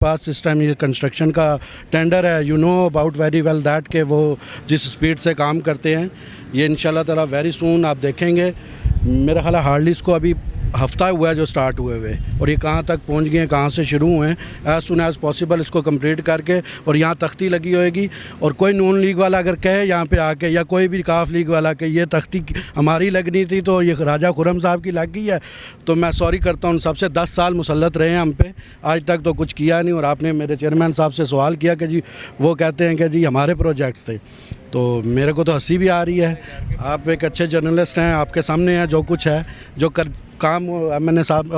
पास इस टाइम ये कंस्ट्रक्शन का टेंडर है, you know about very well that कि वो जिस स्पीड से काम करते हैं, ये इंशाल्लाह ताला वेरी सून आप देखेंगे। मेरा ख्याल है हार्डली इसको अभी हफ्ता हुआ है जो स्टार्ट हुए हुए, और ये कहाँ तक पहुँच गए हैं, कहाँ से शुरू हुए हैं। एज़ सुन एज़ पॉसिबल इसको कंप्लीट करके, और यहाँ तख्ती लगी होएगी, और कोई नून लीग वाला अगर कहे यहाँ पे आके, या कोई भी काफ लीग वाला कि ये तख्ती हमारी लगनी थी तो ये राजा खुरम साहब की लग गई है, तो मैं सॉरी करता हूँ सबसे। 10 साल मुसल्लत रहे हैं हम पे, आज तक तो कुछ किया नहीं। और आपने मेरे चेयरमैन साहब से सवाल किया कि जी वो कहते हैं कि जी हमारे प्रोजेक्ट्स थे, तो मेरे को तो हंसी भी आ रही है। आप एक अच्छे जर्नलिस्ट हैं, आपके सामने है जो कुछ है, जो काम एमएनए साहब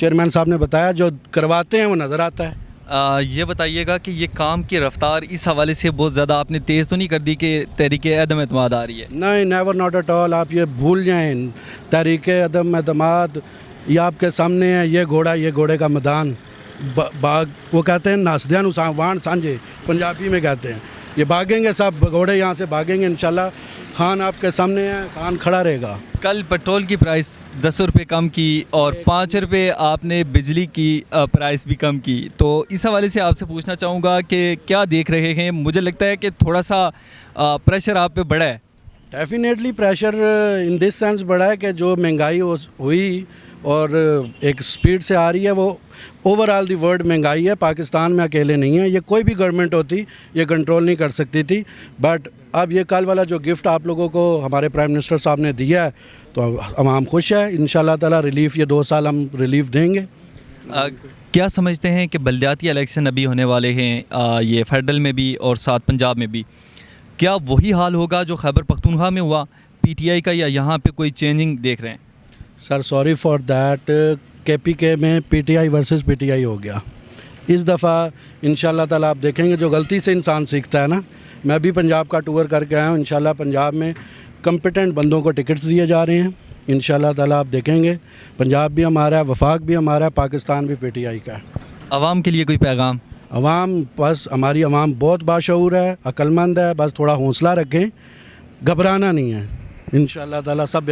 चेयरमैन साहब ने बताया, जो करवाते हैं वो नज़र आता है। ये बताइएगा कि ये काम की रफ्तार इस हवाले से बहुत ज़्यादा आपने तेज़ तो नहीं कर दी कि तहरीक अदम एतमाद आ रही है? नहीं, नेवर नॉट एट ऑल। आप ये भूल जाएं, तहरीक अदम एतमाद ये आपके सामने है। ये घोड़े का मैदान, बाग वो कहते हैं नासदियान वाण सांझे पंजाबी में कहते हैं। ये भागेंगे सब घोड़े, यहाँ से भागेंगे इंशाल्लाह। खान आपके सामने है, खान खड़ा रहेगा। कल पेट्रोल की प्राइस 10 रुपये कम की और 5 रुपये आपने बिजली की प्राइस भी कम की, तो इस हवाले से आपसे पूछना चाहूँगा कि क्या देख रहे हैं? मुझे लगता है कि थोड़ा सा प्रेशर आप पे बढ़ा है। Definitely pressure in this sense बढ़ा है कि जो महंगाई हुई और एक स्पीड से आ रही है, वो ओवरऑल दी वर्ल्ड महंगाई है, पाकिस्तान में अकेले नहीं है। ये कोई भी गवर्नमेंट होती ये कंट्रोल नहीं कर सकती थी। बट अब ये कल वाला जो गिफ्ट आप लोगों को हमारे प्राइम मिनिस्टर साहब ने दिया है, तो हम खुश है। इंशाल्लाह ताला रिलीफ, ये 2 साल हम रिलीफ देंगे। क्या समझते हैं कि बल्दियाती इलेक्शन अभी होने वाले हैं, ये फेडरल में भी और साथ पंजाब में भी, क्या वही हाल होगा जो खैबर पख्तूनख्वा में हुआ पीटीआई का, या यहाँ पे कोई चेंजिंग देख रहे हैं? Sir sorry for that, KPK में पीटीआई वर्सेस पीटीआई हो गया। इस दफ़ा इंशाल्लाह ताला आप देखेंगे, जो गलती से इंसान सीखता है ना। मैं भी पंजाब का टूर करके आया हूँ। इंशाल्लाह पंजाब में कम्पिटेंट बंदों को टिकट्स दिए जा रहे हैं। इंशाल्लाह ताला आप देखेंगे पंजाब भी हमारा है, वफाक भी हमारा है, पाकिस्तान भी पीटीआई का है। आवाम के लिए कोई पैगाम? आवाम, बस हमारी आवाम बहुत बाशऊर है, अक्लमंद है, बस थोड़ा हौसला रखें, घबराना नहीं है। इंशाल्लाह ताला सब